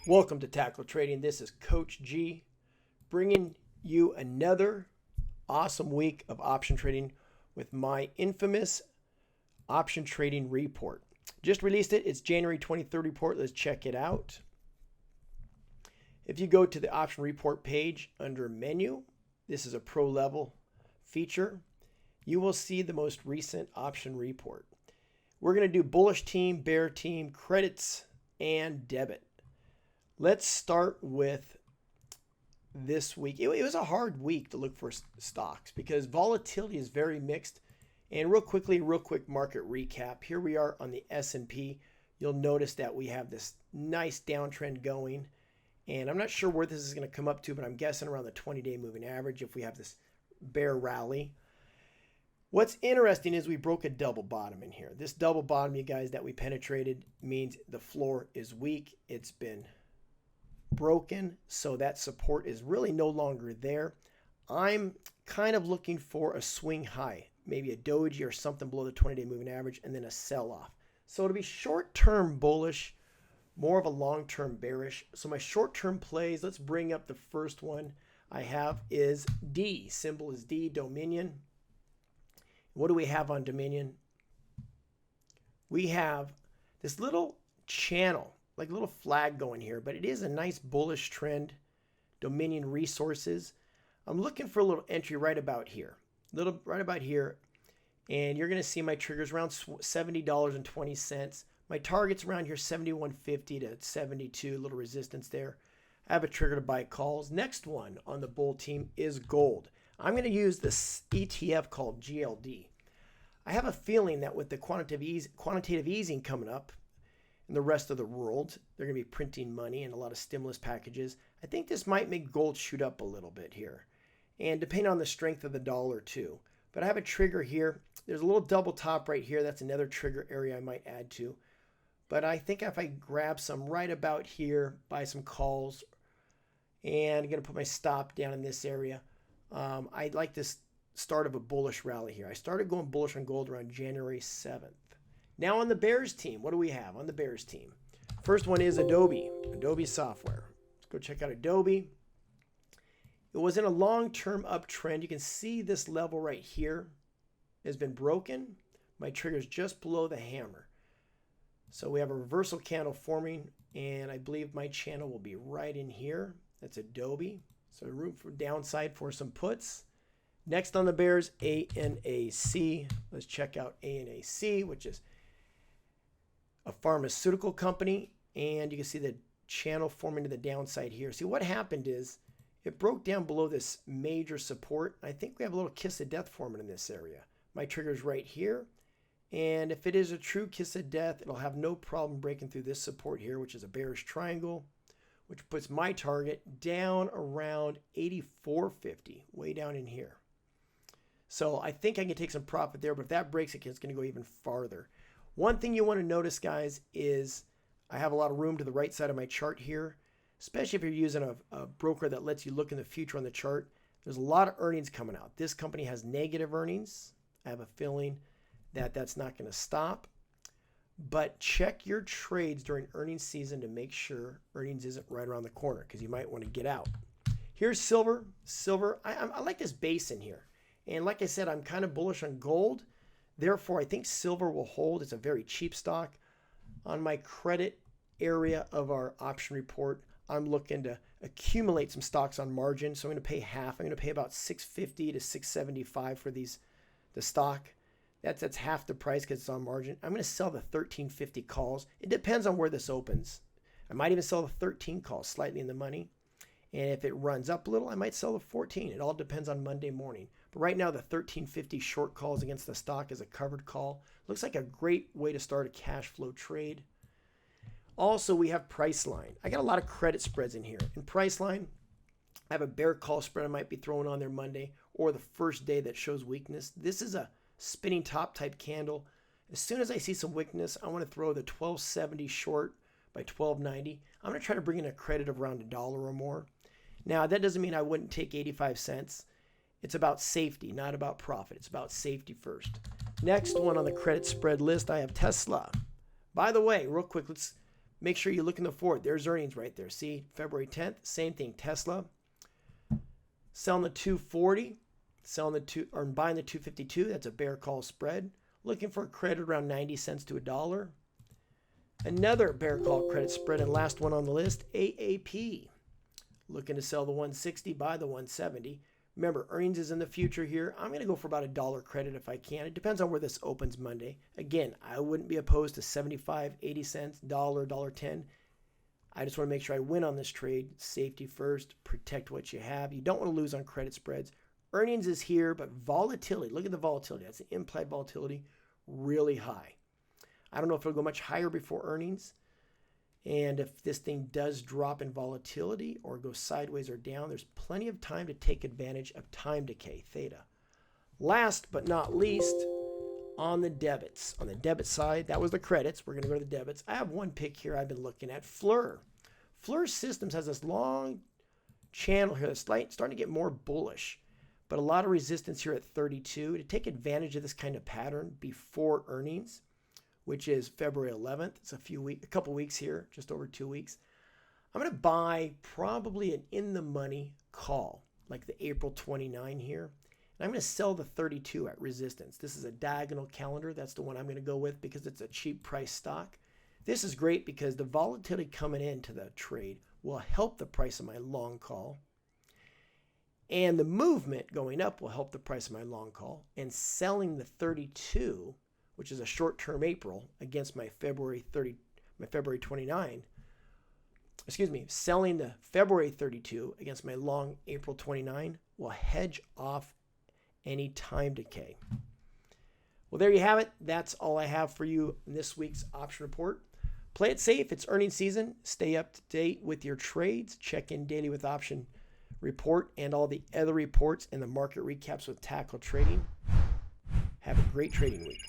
Welcome to Tackle Trading. This is Coach G bringing you another awesome week of option trading with my infamous option trading report. Just released it. It's January 23rd report. Let's check it out. If you go to the option report page under menu, this is a pro level feature. You will see the most recent option report. We're going to do bullish team, bear team, credits, and debit. Let's start with this week. It was a hard week to look for stocks because volatility is very mixed. And real quick market recap. Here we are on the S&P. You'll notice that we have this nice downtrend going. And I'm not sure where this is going to come up to, but I'm guessing around the 20-day moving average if we have this bear rally. What's interesting is we broke a double bottom in here. This double bottom, you guys, that we penetrated means the floor is weak. It's been broken, so that support is really no longer there. I'm kind of looking for a swing high, maybe a doji or something below the 20-day moving average, and then a sell-off. So it'll be short-term bullish, more of a long-term bearish. So my short-term plays, let's bring up the first one I have is D. Symbol is D, Dominion. What do we have on Dominion? We have this little channel, like a little flag going here, but it is a nice bullish trend. Dominion Resources. I'm looking for a little entry right about here. And you're going to see my triggers around $70.20. My target's around here, 71.50 to 72, a little resistance there. I have a trigger to buy calls. Next one on the bull team is gold. I'm going to use this ETF called GLD. I have a feeling that with the quantitative easing coming up in the rest of the world, they're going to be printing money and a lot of stimulus packages. I think this might make gold shoot up a little bit here. And depending on the strength of the dollar too. But I have a trigger here. There's a little double top right here. That's another trigger area I might add to. But I think if I grab some right about here, buy some calls, and I'm going to put my stop down in this area. I like this start of a bullish rally here. I started going bullish on gold around January 7th. Now on the Bears team, what do we have on the Bears team? First one is Adobe software. Let's go check out Adobe. It was in a long-term uptrend. You can see this level right here has been broken. My trigger is just below the hammer. So we have a reversal candle forming, and I believe my channel will be right in here. That's Adobe. So room for downside for some puts. Next on the Bears, ANAC. Let's check out ANAC, which is a pharmaceutical company. And you can see the channel forming to the downside here. See, what happened is it broke down below this major support. I think we have a little kiss of death forming in this area. My trigger is right here. And if it is a true kiss of death, it'll have no problem breaking through this support here, which is a bearish triangle, which puts my target down around 84.50, way down in here. So I think I can take some profit there, but if that breaks it, it's going to go even farther. One thing you want to notice, guys, is I have a lot of room to the right side of my chart here, especially if you're using a broker that lets you look in the future on the chart. There's a lot of earnings coming out. This company has negative earnings. I have a feeling that that's not going to stop. But check your trades during earnings season to make sure earnings isn't right around the corner because you might want to get out. Here's silver. I like this base in here. And like I said, I'm kind of bullish on gold. Therefore, I think silver will hold. It's a very cheap stock. On my credit area of our option report, I'm looking to accumulate some stocks on margin. So I'm going to pay half. I'm going to pay about $650 to $675 for the stock. That's half the price because it's on margin. I'm going to sell the 1350 calls. It depends on where this opens. I might even sell the 13 calls slightly in the money. And if it runs up a little, I might sell the 14. It all depends on Monday morning. But right now, the 1350 short calls against the stock is a covered call. Looks like a great way to start a cash flow trade. Also, we have Priceline. I got a lot of credit spreads in here. In Priceline, I have a bear call spread I might be throwing on there Monday or the first day that shows weakness. This is a spinning top type candle. As soon as I see some weakness, I want to throw the 1270 short by 1290. I'm going to try to bring in a credit of around $1 or more. Now, that doesn't mean I wouldn't take 85 cents. It's about safety, not about profit. It's about safety first. Next one on the credit spread list, I have Tesla. By the way, real quick, let's make sure you look in the forward. There's earnings right there. See, February 10th, same thing. Tesla selling the 240, buying the 252. That's a bear call spread. Looking for a credit around 90 cents to $1. Another bear call credit spread, and last one on the list, AAP. Looking to sell the 160, buy the 170. Remember, earnings is in the future here. I'm going to go for about $1 credit if I can. It depends on where this opens Monday. Again, I wouldn't be opposed to 75, 80 cents, $1, $1.10. I just want to make sure I win on this trade. Safety first, protect what you have. You don't want to lose on credit spreads. Earnings is here, but volatility, look at the volatility. That's the implied volatility, really high. I don't know if it'll go much higher before earnings. And if this thing does drop in volatility or go sideways or down, there's plenty of time to take advantage of time decay, theta. Last but not least, on the debits. On the debit side, that was the credits. We're going to go to the debits. I have one pick here I've been looking at, Fleur. Fleur Systems has this long channel here that's starting to get more bullish, but a lot of resistance here at 32. To take advantage of this kind of pattern before earnings, which is February 11th. It's a couple weeks here, just over 2 weeks. I'm going to buy probably an in-the-money call, like the April 29 here. And I'm going to sell the 32 at resistance. This is a diagonal calendar. That's the one I'm going to go with because it's a cheap price stock. This is great because the volatility coming into the trade will help the price of my long call. And the movement going up will help the price of my long call. And selling the 32, which is a short-term April, against my February 29. Selling the February 32 against my long April 29 will hedge off any time decay. Well, there you have it. That's all I have for you in this week's option report. Play it safe. It's earnings season. Stay up to date with your trades. Check in daily with option report and all the other reports and the market recaps with Tackle Trading. Have a great trading week.